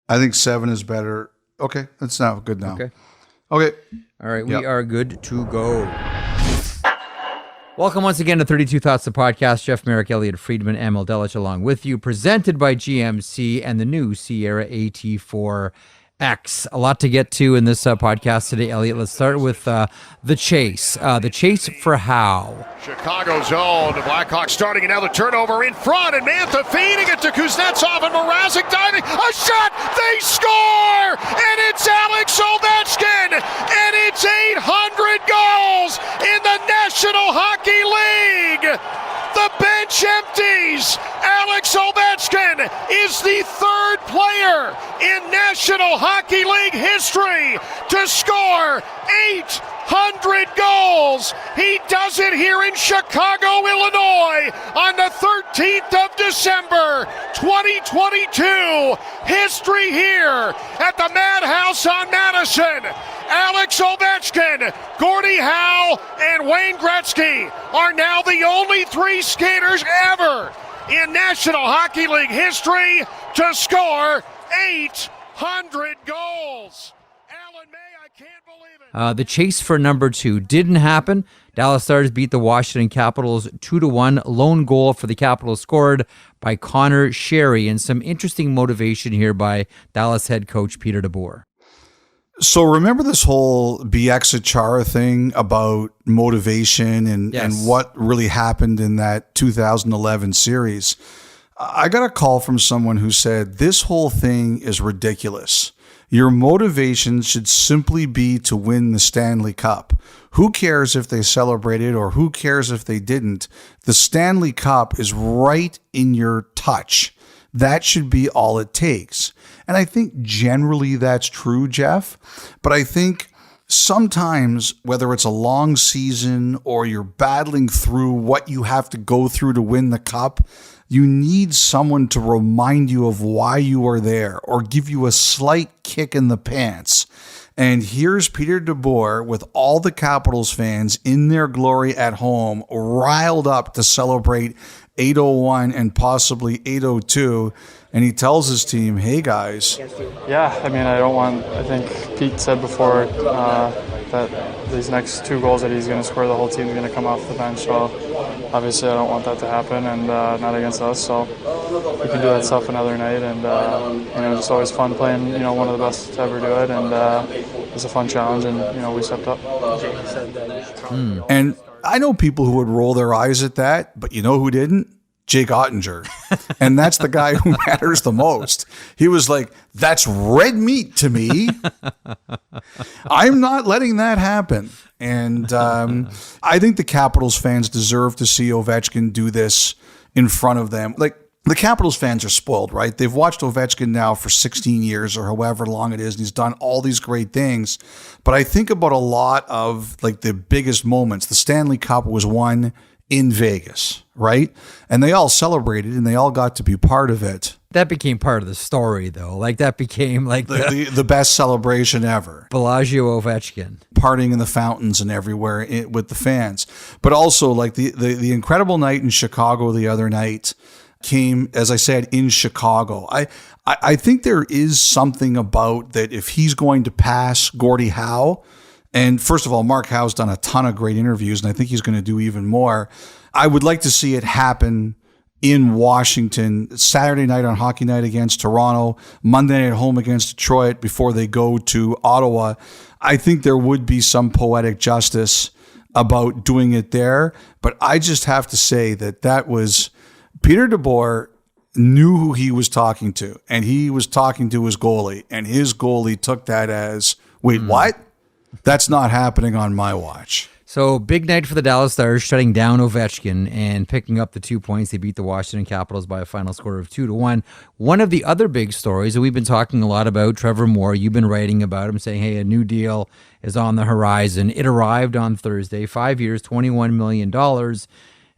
I think 7 is better. Okay, that's not good now. Okay. All right, we are good to go. Welcome once again to 32 Thoughts, the podcast. Jeff Merrick, Elliotte Friedman, and Delich along with you. Presented by GMC and the new Sierra AT4X. A lot to get to in this podcast today, Elliotte. Let's start with the chase. The chase for Howe. Chicago's own. The Blackhawks starting another turnover in front, and Mantha feeding it to Kuznetsov, and Mrazek diving. A shot! They score! And it's Alex Ovechkin! And it's 800 goals in the National Hockey League! The bench empties. Alex Ovechkin is the third player in National Hockey League history to score 800 goals. He does it here in Chicago, Illinois on the 13th of December, 2022. History here at the Madhouse on Madison. Alex Ovechkin, Gordie Howe, and Wayne Gretzky are now the only 3 skaters ever in National Hockey League history to score 800 goals. Alan May, I can't believe it. The chase for number 2 didn't happen. Dallas Stars beat the Washington Capitals 2-1. Lone goal for the Capitals scored by Connor Sherry, and some interesting motivation here by Dallas head coach Peter DeBoer. So remember this whole BX Achara thing about motivation and what really happened in that 2011 series? I got a call from someone who said, this whole thing is ridiculous. Your motivation should simply be to win the Stanley Cup. Who cares if they celebrated or who cares if they didn't? The Stanley Cup is right in your touch. That should be all it takes. And I think generally that's true, Jeff. But I think sometimes, whether it's a long season or you're battling through what you have to go through to win the cup, you need someone to remind you of why you are there or give you a slight kick in the pants. And here's Peter DeBoer with all the Capitals fans in their glory at home, riled up to celebrate 801 and possibly 802. And he tells his team, hey, guys. Yeah, I mean, I think Pete said before that these next 2 goals that he's going to score, the whole team's going to come off the bench. So obviously I don't want that to happen, and not against us. So we can do that stuff another night. And, it's always fun playing, one of the best to ever do it. And it's a fun challenge, and, we stepped up. And I know people who would roll their eyes at that, but you know who didn't? Jake Oettinger. And that's the guy who matters the most. He was like, that's red meat to me. I'm not letting that happen. And I think the Capitals fans deserve to see Ovechkin do this in front of them. Like, the Capitals fans are spoiled, right? They've watched Ovechkin now for 16 years or however long it is, and he's done all these great things. But I think about a lot of like the biggest moments. The Stanley Cup was won in Vegas, right? And they all celebrated and they all got to be part of it. That became part of the story, though. Like, that became like the best celebration ever. Bellagio Ovechkin. Partying in the fountains and everywhere with the fans. But also, like, the incredible night in Chicago the other night came, as I said, in Chicago. I think there is something about that if he's going to pass Gordie Howe. And first of all, Mark Howe's done a ton of great interviews, and I think he's going to do even more. I would like to see it happen in Washington, Saturday night on Hockey Night against Toronto, Monday night at home against Detroit before they go to Ottawa. I think there would be some poetic justice about doing it there. But I just have to say that was Peter DeBoer knew who he was talking to, and he was talking to his goalie, and his goalie took that as, wait, what? That's not happening on my watch. So big night for the Dallas Stars, shutting down Ovechkin and picking up the 2 points. They beat the Washington Capitals by a final score of 2-1. One of the other big stories that we've been talking a lot about, Trevor Moore, you've been writing about him, saying, hey, a new deal is on the horizon. It arrived on Thursday, 5 years, $21 million.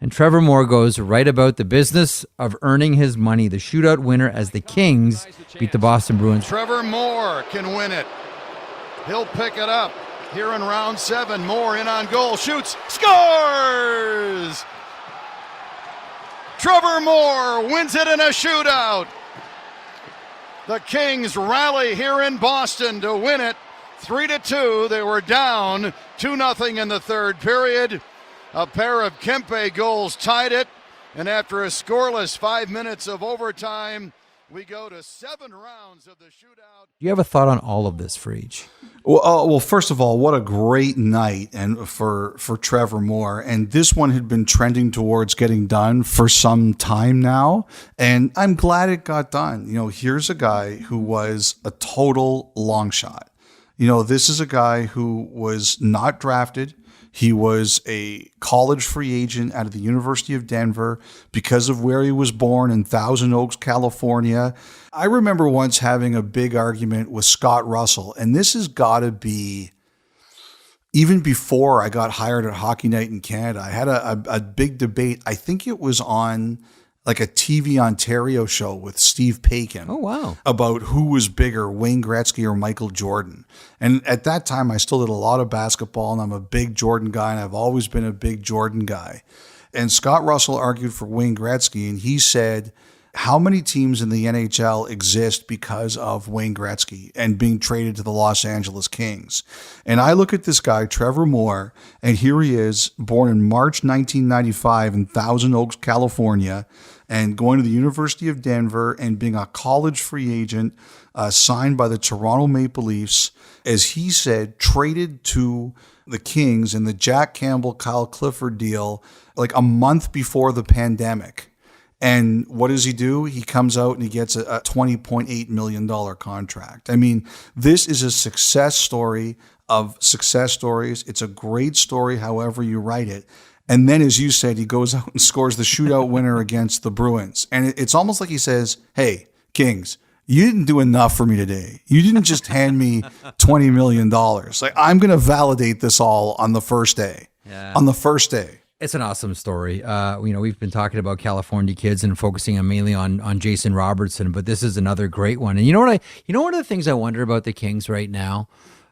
And Trevor Moore goes right about the business of earning his money. The shootout winner as the Kings beat the Boston Bruins. Trevor Moore can win it. He'll pick it up. Here in round 7, Moore in on goal, shoots, scores! Trevor Moore wins it in a shootout. The Kings rally here in Boston to win it 3-2. They were down 2-0 in the third period. A pair of Kempe goals tied it. And after a scoreless 5 minutes of overtime, we go to 7 rounds of the shootout. Do you have a thought on all of this, Frege? Well, first of all, what a great night and for Trevor Moore. And this one had been trending towards getting done for some time now. And I'm glad it got done. Here's a guy who was a total long shot. This is a guy who was not drafted. He was a college free agent out of the University of Denver because of where he was born in Thousand Oaks, California. I remember once having a big argument with Scott Russell, and this has got to be even before I got hired at Hockey Night in Canada. I had a big debate. I think it was on like a TV Ontario show with Steve Paikin. Oh, wow. About who was bigger, Wayne Gretzky or Michael Jordan. And at that time, I still did a lot of basketball, and I'm a big Jordan guy, and I've always been a big Jordan guy. And Scott Russell argued for Wayne Gretzky, and he said, how many teams in the NHL exist because of Wayne Gretzky and being traded to the Los Angeles Kings? And I look at this guy, Trevor Moore, and here he is, born in March 1995 in Thousand Oaks, California, and going to the University of Denver and being a college free agent signed by the Toronto Maple Leafs, as he said, traded to the Kings in the Jack Campbell, Kyle Clifford deal like a month before the pandemic. And what does he do? He comes out and he gets a $20.8 million contract. I mean, this is a success story of success stories. It's a great story, however you write it. And then, as you said, he goes out and scores the shootout winner against the Bruins. And it's almost like he says, hey, Kings, you didn't do enough for me today. You didn't just hand me $20 million. Like, I'm going to validate this all on the first day. Yeah. On the first day. It's an awesome story. We've been talking about California kids and focusing mainly on Jason Robertson, but this is another great one. And one of the things I wonder about the Kings right now,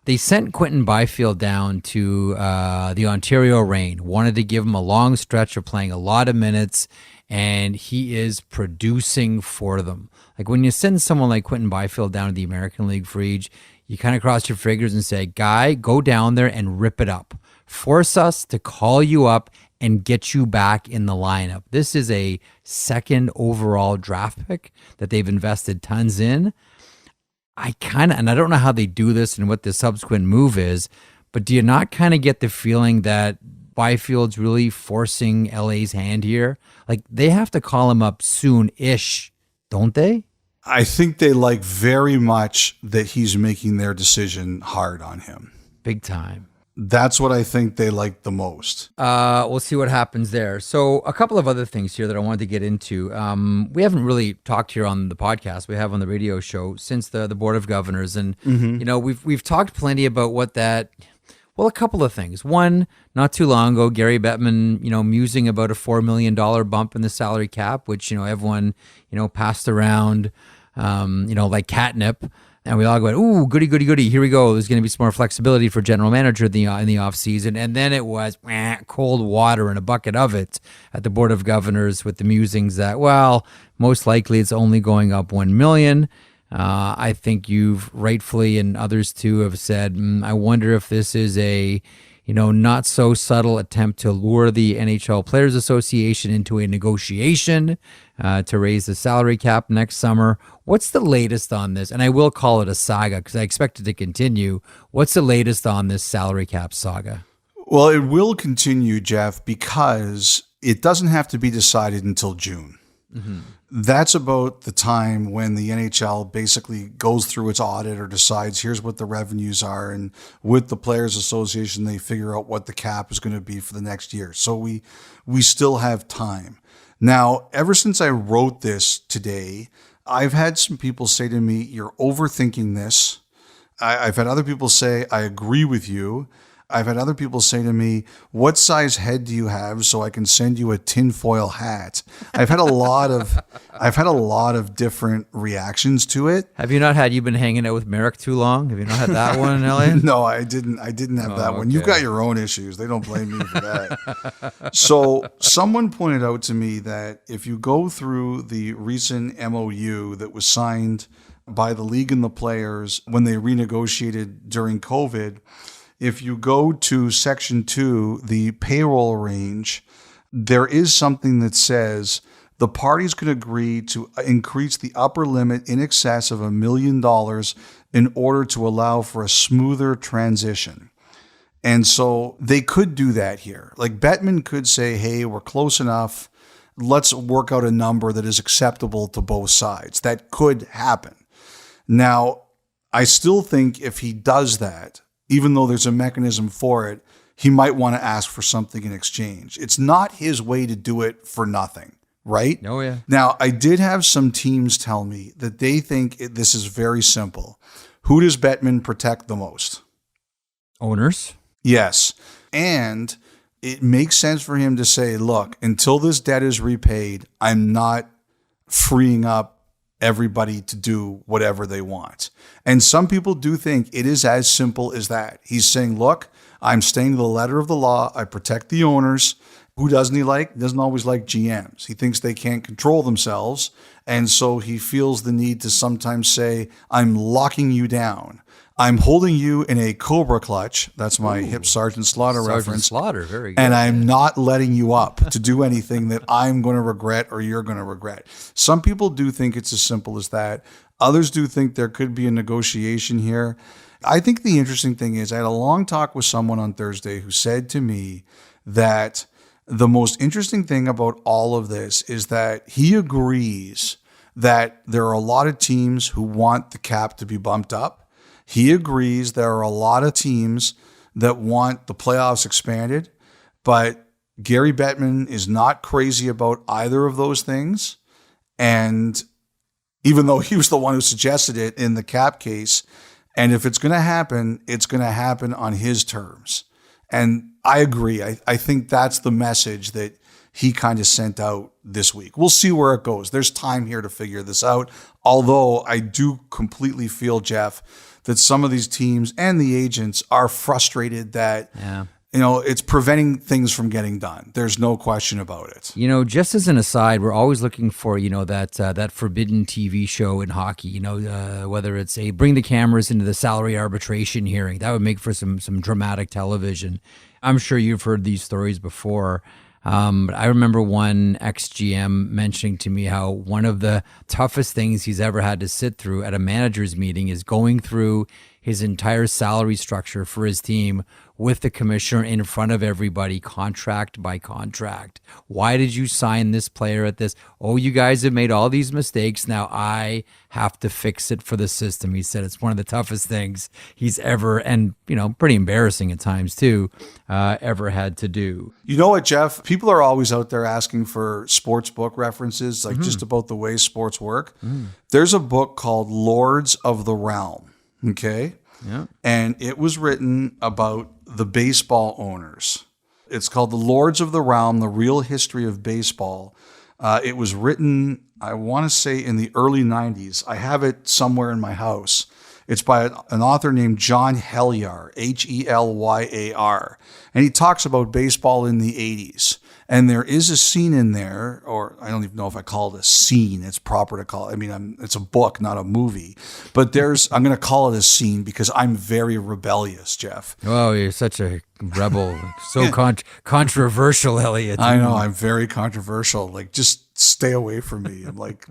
they sent Quentin Byfield down to the Ontario Reign, wanted to give him a long stretch of playing a lot of minutes, and he is producing for them. Like when you send someone like Quentin Byfield down to the American League, Frege, you kind of cross your fingers and say, guy, go down there and rip it up. Force us to call you up and get you back in the lineup. This is a second overall draft pick that they've invested tons in. And I don't know how they do this and what the subsequent move is, but do you not kind of get the feeling that Byfield's really forcing LA's hand here? Like they have to call him up soon-ish, don't they? I think they like very much that he's making their decision hard on him. Big time. That's what I think they like the most. We'll see what happens there. So a couple of other things here that I wanted to get into. We haven't really talked here on the podcast. We have on the radio show since the Board of Governors. And, we've talked plenty about what that... Well, a couple of things. One, not too long ago, Gary Bettman, musing about a $4 million bump in the salary cap, which, everyone, passed around, like catnip. And we all go, ooh, goody, goody, goody. Here we go. There's going to be some more flexibility for general manager in the offseason. And then it was cold water in a bucket of it at the Board of Governors with the musings that, well, most likely it's only going up $1 million. I think you've rightfully and others too have said, I wonder if this is a not so subtle attempt to lure the NHL Players Association into a negotiation to raise the salary cap next summer. What's the latest on this? And I will call it a saga because I expect it to continue. What's the latest on this salary cap saga? Well, it will continue, Jeff, because it doesn't have to be decided until June. Mm-hmm. That's about the time when the NHL basically goes through its audit or decides here's what the revenues are. And with the Players Association, they figure out what the cap is going to be for the next year. So we still have time. Now, ever since I wrote this today, I've had some people say to me, you're overthinking this. I've had other people say, I agree with you. I've had other people say to me, what size head do you have so I can send you a tinfoil hat? I've had a lot of different reactions to it. Have you not had, you've been hanging out with Merrick too long? Have you not had that one, Elliotte? No, I didn't have that one. You've got your own issues. They don't blame me for that. So someone pointed out to me that if you go through the recent MOU that was signed by the league and the players when they renegotiated during COVID. If you go to Section 2, the payroll range, there is something that says the parties could agree to increase the upper limit in excess of $1 million in order to allow for a smoother transition. And so they could do that here. Like Bettman could say, hey, we're close enough. Let's work out a number that is acceptable to both sides. That could happen. Now, I still think if he does that, even though there's a mechanism for it, he might want to ask for something in exchange. It's not his way to do it for nothing, right? Oh, yeah. Now, I did have some teams tell me that they think this is very simple. Who does Bettman protect the most? Owners. Yes. And it makes sense for him to say, look, until this debt is repaid, I'm not freeing up everybody to do whatever they want. And some people do think it is as simple as that. He's saying, look, I'm staying to the letter of the law. I protect the owners. Who doesn't he like? He doesn't always like GMs. He thinks they can't control themselves. And so he feels the need to sometimes say, I'm locking you down. I'm holding you in a cobra clutch. That's my Hip Sergeant Slaughter reference. Slaughter, very good. And I'm not letting you up to do anything that I'm going to regret or you're going to regret. Some people do think it's as simple as that. Others do think there could be a negotiation here. I think the interesting thing is I had a long talk with someone on Thursday who said to me that the most interesting thing about all of this is that he agrees that there are a lot of teams who want the cap to be bumped up. He agrees there are a lot of teams that want the playoffs expanded, but Gary Bettman is not crazy about either of those things. And even though he was the one who suggested it in the cap case, and if it's going to happen, it's going to happen on his terms. And I agree. I think that's the message that he kind of sent out this week. We'll see where it goes. There's time here to figure this out. Although I do completely feel, Jeff, that some of these teams and the agents are frustrated that, it's preventing things from getting done. There's no question about it. Just as an aside, we're always looking for, that forbidden TV show in hockey, whether it's bring the cameras into the salary arbitration hearing. That would make for some dramatic television. I'm sure you've heard these stories before. But I remember one ex-GM mentioning to me how one of the toughest things he's ever had to sit through at a manager's meeting is going through his entire salary structure for his team with the commissioner in front of everybody, contract by contract. Why did you sign this player at this? Oh, you guys have made all these mistakes. Now I have to fix it for the system. He said it's one of the toughest things he's ever, and pretty embarrassing at times too, ever had to do. You know what, Jeff? People are always out there asking for sports book references, like just about the way sports work. There's a book called Lords of the Realm. Okay. Yeah. And it was written about the baseball owners. It's called The Lords of the Realm, The Real History of Baseball. It was written, I want to say, in the early 90s. I have it somewhere in my house. It's by an author named John Helyar, Helyar. And he talks about baseball in the 80s. And there is a scene in there, or I don't even know if I call it a scene. It's proper to call it. I mean, it's a book, not a movie. But I'm going to call it a scene because I'm very rebellious, Jeff. Oh, you're such a rebel. So controversial, Elliotte. I know. I'm very controversial. Like, just stay away from me. I'm like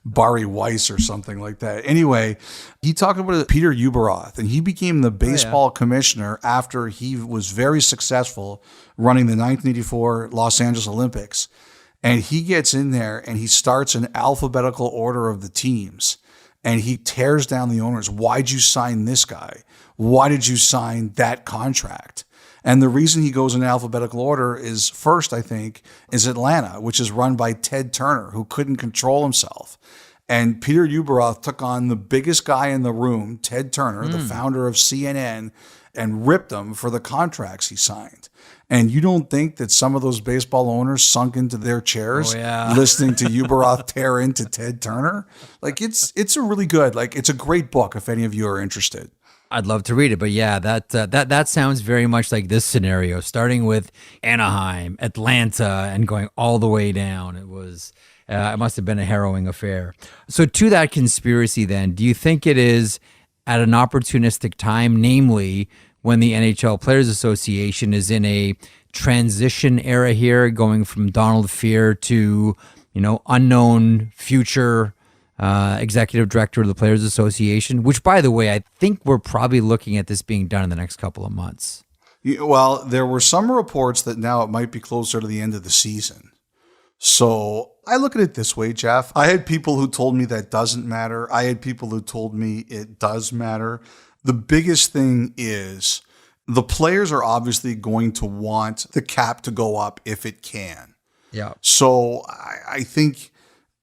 Barry Weiss or something like that. Anyway, he talked about Peter Ueberroth, and he became the baseball commissioner after he was very successful running the 1984 Los Angeles Olympics. And he gets in there and he starts an alphabetical order of the teams. And he tears down the owners. Why'd you sign this guy? Why did you sign that contract? And the reason he goes in alphabetical order is first, I think, is Atlanta, which is run by Ted Turner, who couldn't control himself. And Peter Ueberroth took on the biggest guy in the room, Ted Turner, the founder of CNN, and ripped him for the contracts he signed. And you don't think that some of those baseball owners sunk into their chairs listening to Ueberroth tear into Ted Turner? Like, it's a really good, it's a great book if any of you are interested. I'd love to read it, but yeah, that sounds very much like this scenario, starting with Anaheim, Atlanta, and going all the way down. It must have been a harrowing affair. So to that conspiracy then, do you think it is at an opportunistic time, namely when the NHL Players Association is in a transition era here, going from Donald Fehr to, unknown future executive director of the Players Association, which, by the way, I think we're probably looking at this being done in the next couple of months. Well, there were some reports that now it might be closer to the end of the season. So I look at it this way, Jeff. I had people who told me that doesn't matter. I had people who told me it does matter. The biggest thing is the players are obviously going to want the cap to go up if it can. Yeah. So I think,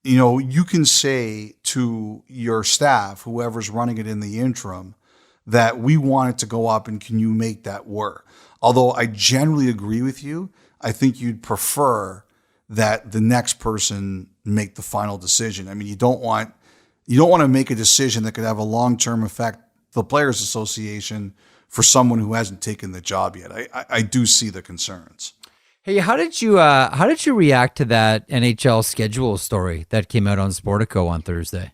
you can say to your staff, whoever's running it in the interim, that we want it to go up and can you make that work? Although I generally agree with you, I think you'd prefer that the next person make the final decision. I mean, you don't want to make a decision that could have a long-term effect, the Players Association, for someone who hasn't taken the job yet. I do see the concerns. Hey, how did you react to that NHL schedule story that came out on Sportico on Thursday?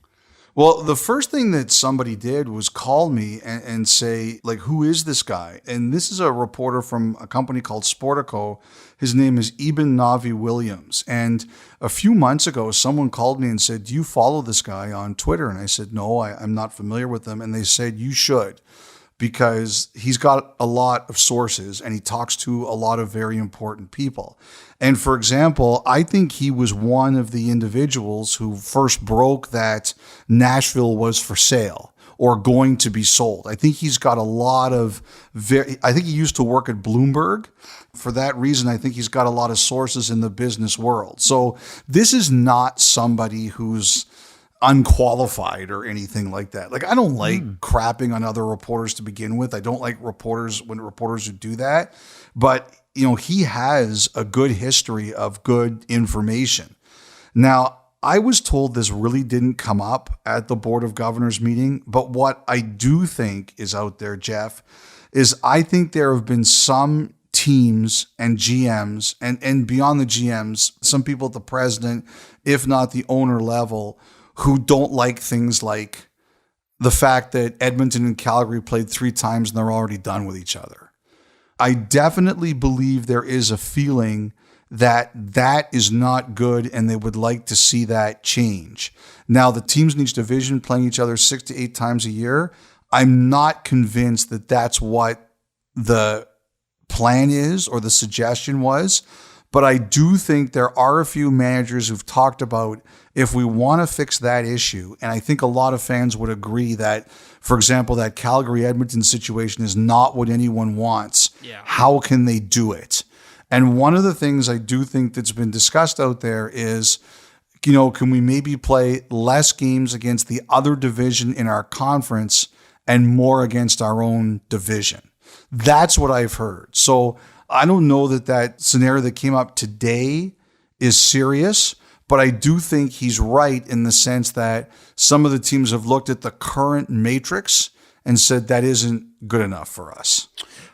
Well, the first thing that somebody did was call me and say, like, who is this guy? And this is a reporter from a company called Sportico. His name is Eben Navi-Williams. And a few months ago, someone called me and said, do you follow this guy on Twitter? And I said, no, I'm not familiar with him. And they said, you should, because he's got a lot of sources and he talks to a lot of very important people. And for example, I think he was one of the individuals who first broke that Nashville was for sale or going to be sold. I think he's got a lot of I think he used to work at Bloomberg. For that reason, I think he's got a lot of sources in the business world. So this is not somebody who's unqualified or anything like that. Like, I don't like crapping on other reporters to begin with. I don't like reporters who do that. But, he has a good history of good information. Now, I was told this really didn't come up at the Board of Governors meeting, but what I do think is out there, Jeff, is I think there have been some teams and GMs and beyond the GMs, some people at the president, if not the owner level, who don't like things like the fact that Edmonton and Calgary played 3 times and they're already done with each other. I definitely believe there is a feeling that is not good and they would like to see that change. Now, the teams in each division playing each other 6 to 8 times a year, I'm not convinced that that's what the plan is or the suggestion was. But I do think there are a few managers who've talked about if we want to fix that issue, and I think a lot of fans would agree that, for example, that Calgary-Edmonton situation is not what anyone wants. Yeah. How can they do it? And one of the things I do think that's been discussed out there is, can we maybe play less games against the other division in our conference and more against our own division? That's what I've heard. So I don't know that scenario that came up today is serious, but I do think he's right in the sense that some of the teams have looked at the current matrix and said that isn't good enough for us.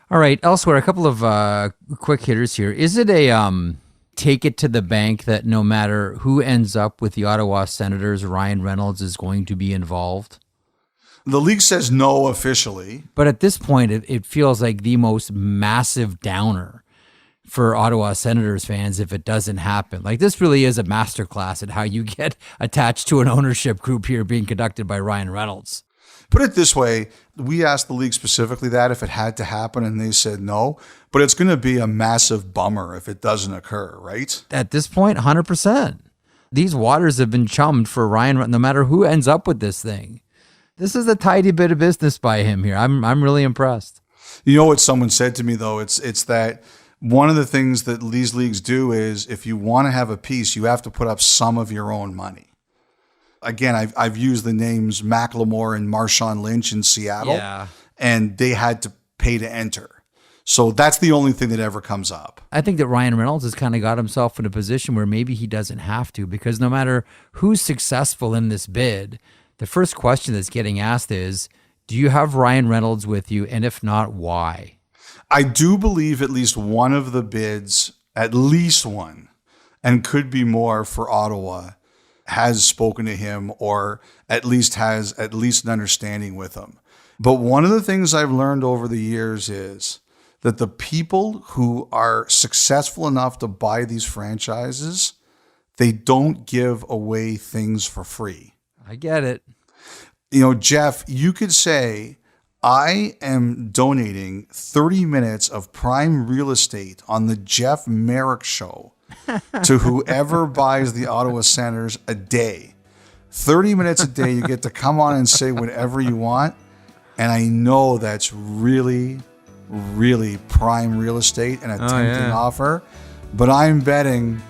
All right. Elsewhere, a couple of quick hitters here. Is it a take it to the bank that no matter who ends up with the Ottawa Senators, Ryan Reynolds is going to be involved? The league says no officially. But at this point, it feels like the most massive downer for Ottawa Senators fans if it doesn't happen. Like, this really is a masterclass at how you get attached to an ownership group here being conducted by Ryan Reynolds. Put it this way, we asked the league specifically that if it had to happen, and they said no. But it's going to be a massive bummer if it doesn't occur, right? At this point, 100%. These waters have been chummed for Ryan, no matter who ends up with this thing. This is a tidy bit of business by him here. I'm really impressed. You know what someone said to me, though? It's that one of the things that these leagues do is if you want to have a piece, you have to put up some of your own money. Again, I've used the names Macklemore and Marshawn Lynch in Seattle, and they had to pay to enter. So that's the only thing that ever comes up. I think that Ryan Reynolds has kind of got himself in a position where maybe he doesn't have to, because no matter who's successful in this bid, the first question that's getting asked is, do you have Ryan Reynolds with you? And if not, why? I do believe at least one of the bids, at least one, and could be more for Ottawa, has spoken to him or at least has at least an understanding with him. But one of the things I've learned over the years is that the people who are successful enough to buy these franchises, they don't give away things for free. I get it. Jeff, you could say, I am donating 30 minutes of prime real estate on the Jeff Merrick Show to whoever buys the Ottawa Senators a day. 30 minutes a day, you get to come on and say whatever you want. And I know that's really, really prime real estate and a tempting offer. But I'm betting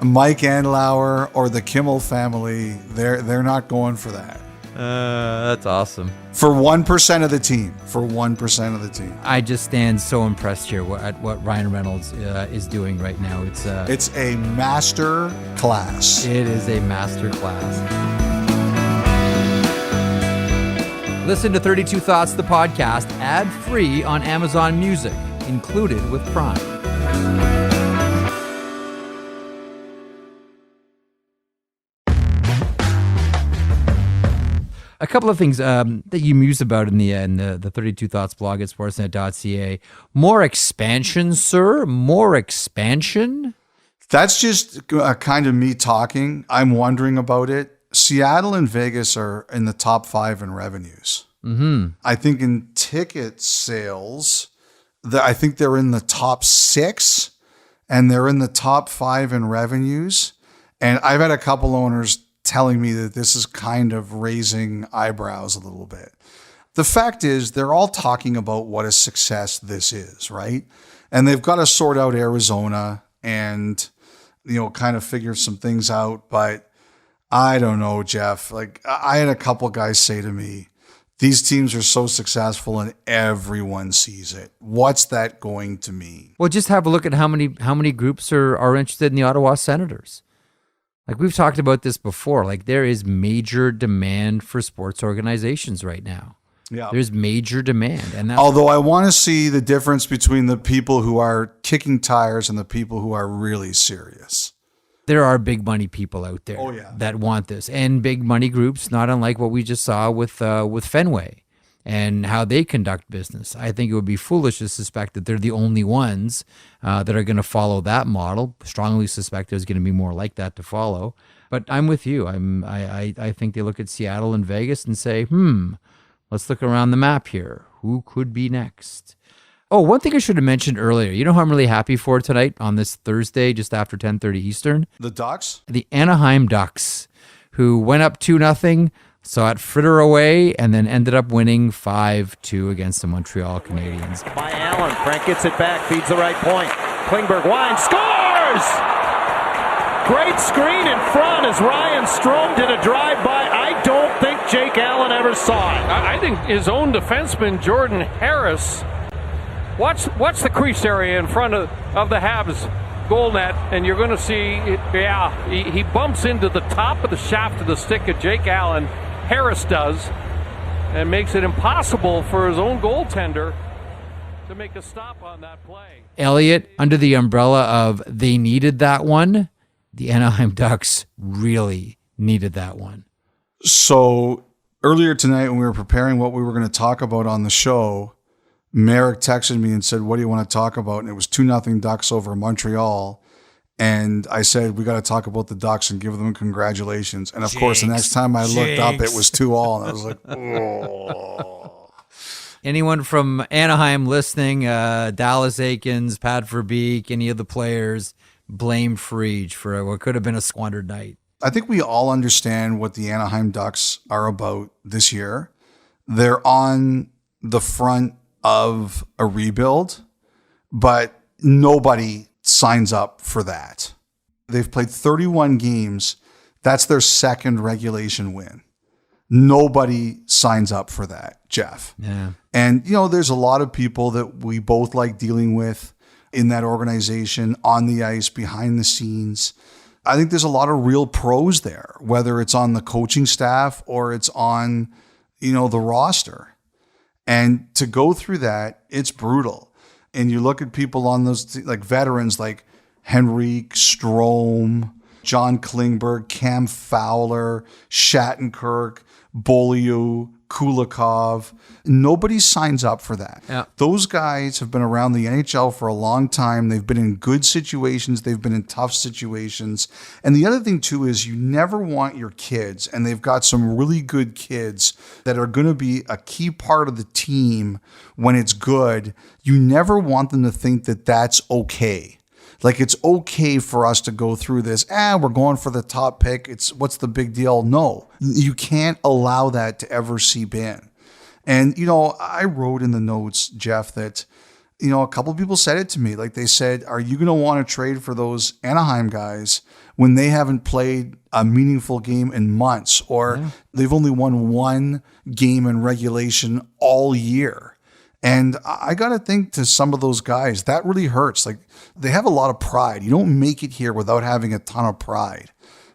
Mike Andlauer or the Kimmel family, they're not going for that. That's awesome. For 1% of the team. For 1% of the team. I just stand so impressed here at what Ryan Reynolds is doing right now. It's a master class. It is a master class. Listen to 32 Thoughts, the podcast, ad-free on Amazon Music, included with Prime. A couple of things that you muse about in the 32 Thoughts blog at sportsnet.ca. More expansion, sir? More expansion? That's just kind of me talking. I'm wondering about it. Seattle and Vegas are in the top 5 in revenues. Mm-hmm. I think in ticket sales, I think they're in the top 6, and they're in the top 5 in revenues. And I've had a couple owners telling me that this is kind of raising eyebrows a little bit. The fact is, they're all talking about what a success this is, right? And they've got to sort out Arizona and, kind of figure some things out. But I don't know, Jeff. Like, I had a couple guys say to me, these teams are so successful and everyone sees it. What's that going to mean? Well, just have a look at how many groups are interested in the Ottawa Senators. Like, we've talked about this before. Like, there is major demand for sports organizations right now. Yeah. There's major demand. And that's although I want to see the difference between the people who are kicking tires and the people who are really serious. There are big money people out there that want this, and big money groups, not unlike what we just saw with Fenway and how they conduct business. I think it would be foolish to suspect that they're the only ones that are going to follow that model. Strongly suspect there's going to be more like that to follow. But I'm with you. I think they look at Seattle and Vegas and say, let's look around the map here. Who could be next? Oh, one thing I should have mentioned earlier. You know who I'm really happy for tonight on this Thursday, just after 10:30 Eastern? The Ducks? The Anaheim Ducks, who went up 2-0, saw it fritter away, and then ended up winning 5-2 against the Montreal Canadiens. By Allen. Frank gets it back, feeds the right point. Klingberg winds, scores! Great screen in front as Ryan Strome did a drive-by. I don't think Jake Allen ever saw it. I think his own defenseman, Jordan Harris, watch the crease area in front of the Habs goal net, and you're going to see, he bumps into the top of the shaft of the stick of Jake Allen. Harris does, and makes it impossible for his own goaltender to make a stop on that play. Elliotte, under the umbrella of they needed that one, the Anaheim Ducks really needed that one. So earlier tonight when we were preparing what we were going to talk about on the show, Merrick texted me and said, what do you want to talk about? And it was 2-0 Ducks over Montreal. And I said, we got to talk about the Ducks and give them congratulations. And of course, the next time I looked up, it was 2-2. And I was like, oh. Anyone from Anaheim listening, Dallas Aikens, Pat Verbeek, any of the players, blame Frege for what could have been a squandered night. I think we all understand what the Anaheim Ducks are about this year. They're on the front of a rebuild, but nobody signs up for that. They've played 31 games. That's their second regulation win. Nobody signs up for that, Jeff. Yeah. And, there's a lot of people that we both like dealing with in that organization, on the ice, behind the scenes. I think there's a lot of real pros there, whether it's on the coaching staff or it's on, the roster. And to go through that, it's brutal. And you look at people on those, like veterans like Henrique, Strome, John Klingberg, Cam Fowler, Shattenkirk, Beaulieu, Kulikov. Nobody signs up for that. Yeah. Those guys have been around the NHL for a long time. They've been in good situations. They've been in tough situations. And the other thing, too, is you never want your kids, and they've got some really good kids that are going to be a key part of the team when it's good. You never want them to think that that's okay. Like, it's okay for us to go through this. We're going for the top pick. What's the big deal? No, you can't allow that to ever seep in. And, I wrote in the notes, Jeff, that, a couple of people said it to me. Like, they said, are you going to want to trade for those Anaheim guys when they haven't played a meaningful game in months, or they've only won one game in regulation all year? And I got to think, to some of those guys, that really hurts. Like, they have a lot of pride. You don't make it here without having a ton of pride.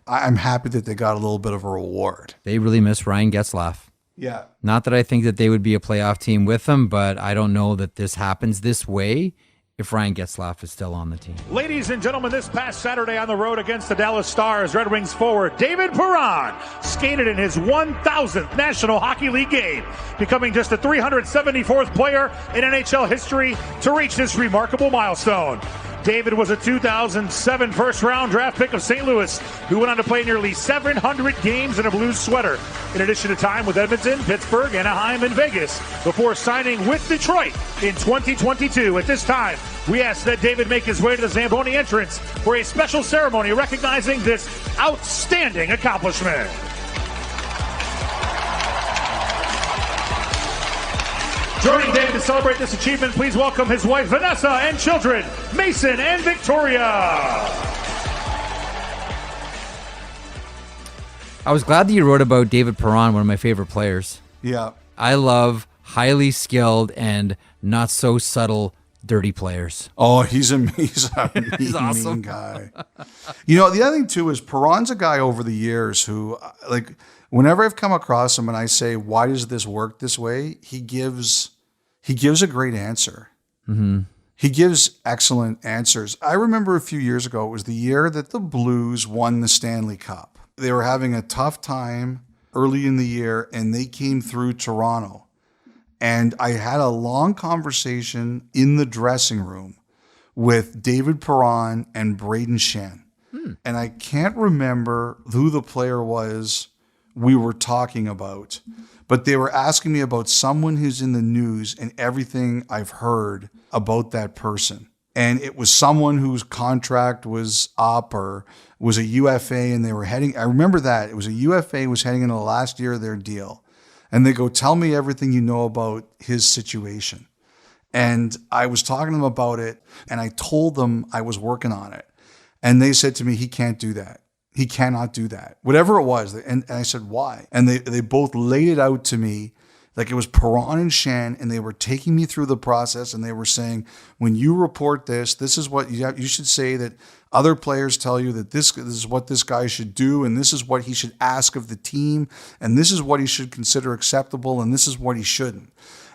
I'm happy that they got a little bit of a reward. They really miss Ryan Getzlaf. Yeah. Not that I think that they would be a playoff team with him, but I don't know that this happens this way if Ryan Getzlaf is still on the team. Ladies and gentlemen, this past Saturday on the road against the Dallas Stars, Red Wings forward David Perron skated in his 1,000th National Hockey League game, becoming just the 374th player in NHL history to reach this remarkable milestone. David was a 2007 first-round draft pick of St. Louis, who went on to play nearly 700 games in a Blues sweater, in addition to time with Edmonton, Pittsburgh, Anaheim, and Vegas, before signing with Detroit in 2022. At this time, we ask that David make his way to the Zamboni entrance for a special ceremony recognizing this outstanding accomplishment. Joining David to celebrate this achievement, please welcome his wife Vanessa and children, Mason and Victoria. I was glad that you wrote about David Perron, one of my favorite players. Yeah. I love highly skilled and not so subtle dirty players. Oh, he's a mean awesome. guy. The other thing too is Perron's a guy over the years who, like, whenever I've come across him and I say, why does this work this way? He gives a great answer. Mm-hmm. He gives excellent answers. I remember a few years ago, it was the year that the Blues won the Stanley Cup. They were having a tough time early in the year, and they came through Toronto. And I had a long conversation in the dressing room with David Perron and Braden Shen. And I can't remember who the player was we were talking about, but they were asking me about someone who's in the news and everything I've heard about that person. And it was someone whose contract was up or was a UFA, and they were heading, I remember that. It was a UFA, was heading into the last year of their deal. And they go, tell me everything you know about his situation. And I was talking to them about it, and I told them I was working on it. And they said to me, he can't do that. He cannot do that. Whatever it was. And I said, why? And they both laid it out to me like it was Perron and Shen, and they were taking me through the process, and they were saying, when you report this is what you should say, that other players tell you that this is what this guy should do, and this is what he should ask of the team, and this is what he should consider acceptable, and this is what he shouldn't.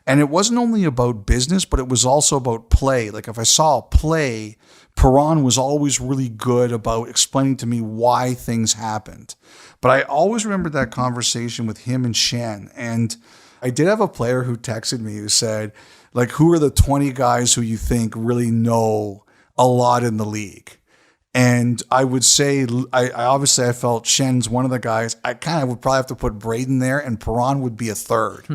And it wasn't only about business, but it was also about play. Like, if I saw a play, Perron was always really good about explaining to me why things happened. But I always remembered that conversation with him and Shen. And I did have a player who texted me who said, like, who are the 20 guys who you think really know a lot in the league? And I would say, I felt Shen's one of the guys. I kind of would probably have to put Braden there, and Perron would be a third.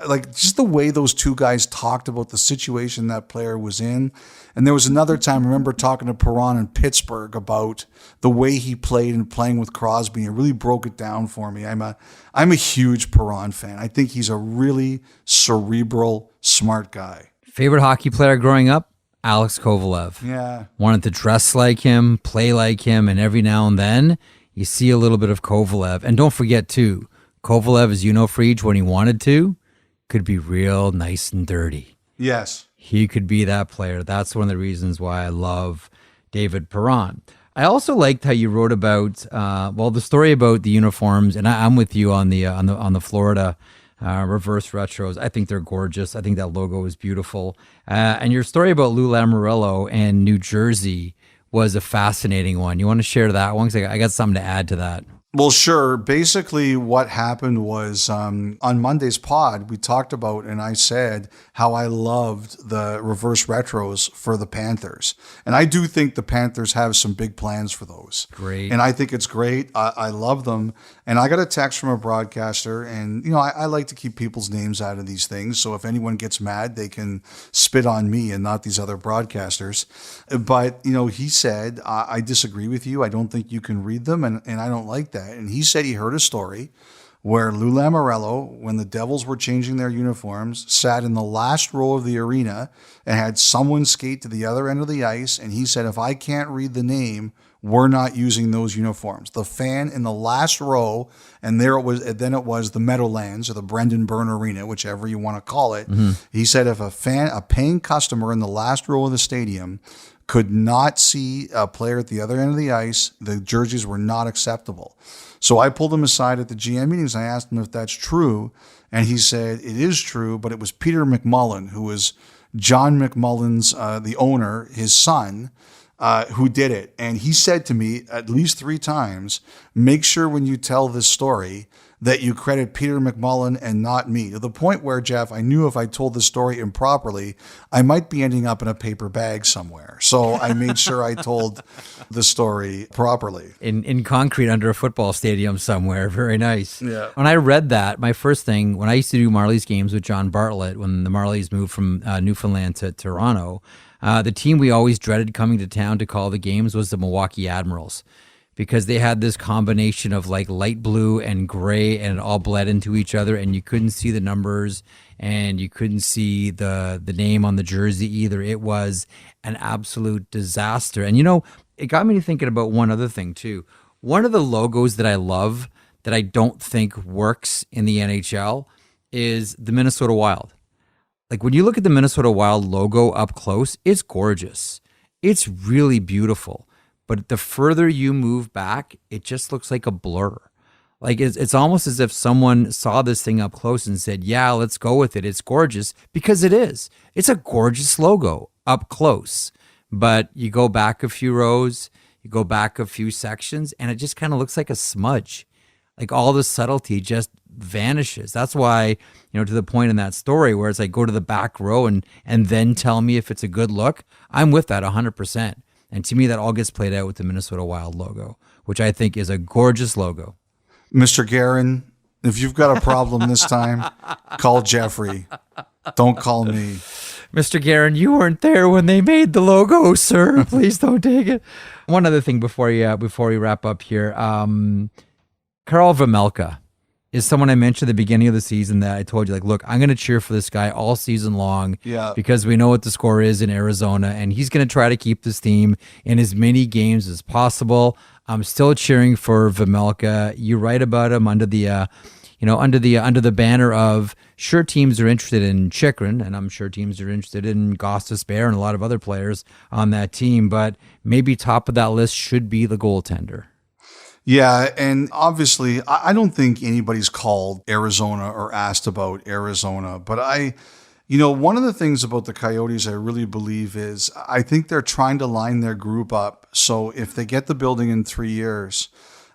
Like, just the way those two guys talked about the situation that player was in. And there was another time, I remember talking to Perron in Pittsburgh about the way he played and playing with Crosby. It really broke it down for me. I'm a huge Perron fan. I think he's a really cerebral, smart guy. Favorite hockey player growing up? Alex Kovalev. Yeah. Wanted to dress like him, play like him, and every now and then you see a little bit of Kovalev. And don't forget, too, Kovalev, as you know, Freej, when he wanted to, could be real nice and dirty. Yes. He could be that player. That's one of the reasons why I love David Perron. I also liked how you wrote about, the story about the uniforms, and I'm with you on the Florida reverse retros. I think they're gorgeous. I think that logo is beautiful. And your story about Lou Lamoriello and New Jersey was a fascinating one. You want to share that one? Because I got something to add to that. Well, sure. Basically, what happened was on Monday's pod, we talked about, and I said how I loved the reverse retros for the Panthers. And I do think the Panthers have some big plans for those. Great. And I think it's great. I love them. And I got a text from a broadcaster, and, I like to keep people's names out of these things. So if anyone gets mad, they can spit on me and not these other broadcasters. But, he said, I disagree with you. I don't think you can read them, and I don't like that. And he said he heard a story where Lou Lamoriello, when the Devils were changing their uniforms, sat in the last row of the arena and had someone skate to the other end of the ice. And he said, if I can't read the name, we're not using those uniforms. The fan in the last row, and then it was the Meadowlands or the Brendan Byrne Arena, whichever you want to call it. Mm-hmm. He said if a paying customer in the last row of the stadium could not see a player at the other end of the ice, the jerseys were not acceptable. So I pulled him aside at the GM meetings. I asked him if that's true. And he said, it is true, but it was Peter McMullen, who was John McMullen's, the owner, his son, who did it. And he said to me at least 3 times, make sure when you tell this story that you credit Peter McMullen and not me. To the point where, Jeff, I knew if I told the story improperly, I might be ending up in a paper bag somewhere. So I made sure I told the story properly. In concrete under a football stadium somewhere. Very nice. Yeah. When I read that, my first thing, when I used to do Marlies games with John Bartlett, when the Marlies moved from Newfoundland to Toronto, the team we always dreaded coming to town to call the games was the Milwaukee Admirals, because they had this combination of like light blue and gray, and it all bled into each other, and you couldn't see the numbers and you couldn't see the name on the jersey either. It was an absolute disaster. And it got me thinking about one other thing too. One of the logos that I love that I don't think works in the NHL is the Minnesota Wild. Like when you look at the Minnesota Wild logo up close, it's gorgeous. It's really beautiful. But the further you move back, it just looks like a blur. Like it's almost as if someone saw this thing up close and said, yeah, let's go with it. It's gorgeous, because it is. It's a gorgeous logo up close. But you go back a few rows, you go back a few sections, and it just kind of looks like a smudge. Like all the subtlety just vanishes. That's why, to the point in that story where it's like, go to the back row and then tell me if it's a good look. I'm with that 100%. And to me, that all gets played out with the Minnesota Wild logo, which I think is a gorgeous logo. Mr. Guerin, if you've got a problem this time, call Jeffrey. Don't call me. Mr. Guerin, you weren't there when they made the logo, sir. Please don't take it. One other thing before we wrap up here. Karel Vejmelka is someone I mentioned at the beginning of the season that I told you, like, look, I'm going to cheer for this guy all season long, because we know what the score is in Arizona, and he's going to try to keep this team in as many games as possible. I'm still cheering for Vejmelka. You write about him under the banner of, sure, teams are interested in Chychrun, and I'm sure teams are interested in Gostisbehere and a lot of other players on that team, but maybe top of that list should be the goaltender. Yeah, and obviously, I don't think anybody's called Arizona or asked about Arizona, but one of the things about the Coyotes I really believe is I think they're trying to line their group up so if they get the building in 3 years,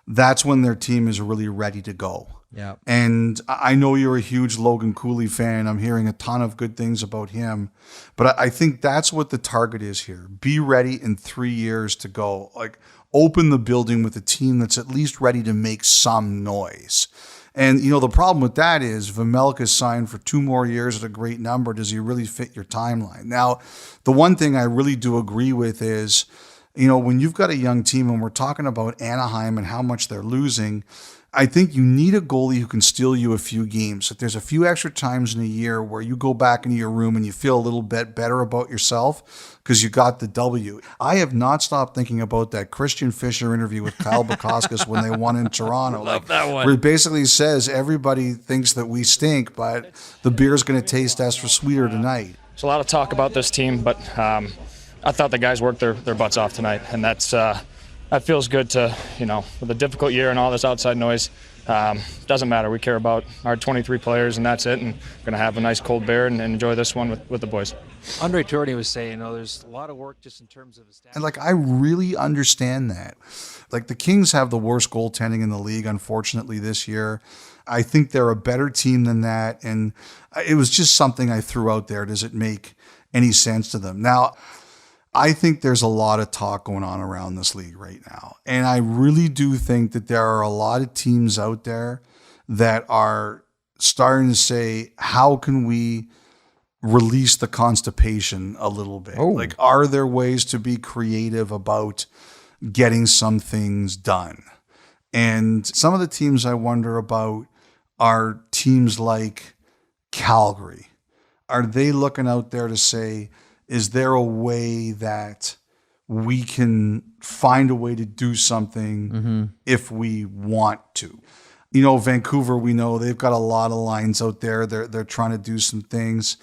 that's when their team is really ready to go. Yeah. And I know you're a huge Logan Cooley fan. I'm hearing a ton of good things about him, but I think that's what the target is here. Be ready in 3 years to go. Like, open the building with a team that's at least ready to make some noise. And, the problem with that is Vejmelka signed for 2 more years at a great number. Does he really fit your timeline? Now, the one thing I really do agree with is, when you've got a young team and we're talking about Anaheim and how much they're losing, I think you need a goalie who can steal you a few games. If there's a few extra times in a year where you go back into your room and you feel a little bit better about yourself because you got the W. I have not stopped thinking about that Christian Fischer interview with Kyle Bukauskas when they won in Toronto. Love that one. Where it basically says everybody thinks that we stink, but the beer's going to taste as for sweeter tonight. There's a lot of talk about this team, but I thought the guys worked their butts off tonight, and that feels good to, with a difficult year and all this outside noise, doesn't matter. We care about our 23 players, and that's it. And we're going to have a nice cold beer and enjoy this one with the boys. Andre Tourigny was saying, there's a lot of work just in terms of And I really understand that. The Kings have the worst goaltending in the league, unfortunately, this year. I think they're a better team than that. And it was just something I threw out there. Does it make any sense to them? Now, I think there's a lot of talk going on around this league right now. And I really do think that there are a lot of teams out there that are starting to say, how can we release the constipation a little bit? Are there ways to be creative about getting some things done? And some of the teams I wonder about are teams like Calgary. Are they looking out there to say, is there a way that we can find a way to do something if we want to? Vancouver, we know they've got a lot of lines out there. They're trying to do some things.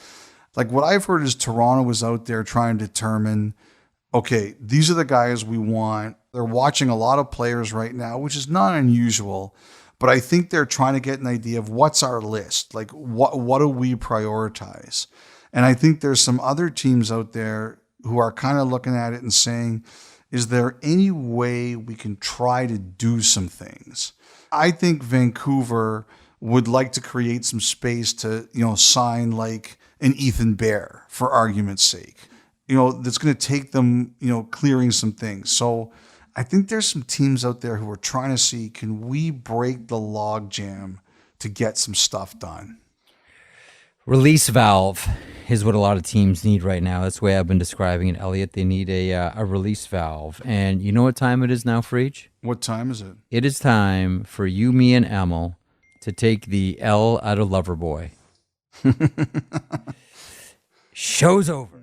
What I've heard is Toronto was out there trying to determine, okay, these are the guys we want. They're watching a lot of players right now, which is not unusual, but I think they're trying to get an idea of what's our list. What do we prioritize? And I think there's some other teams out there who are kind of looking at it and saying, is there any way we can try to do some things? I think Vancouver would like to create some space to, sign an Ethan Bear, for argument's sake. That's going to take them, clearing some things. So I think there's some teams out there who are trying to see, can we break the log jam to get some stuff done? Release valve is what a lot of teams need right now. That's the way I've been describing it, Elliotte. They need a release valve. And you know what time it is now, Freach? What time is it? It is time for you, me, and Emil to take the L out of Loverboy. Show's over.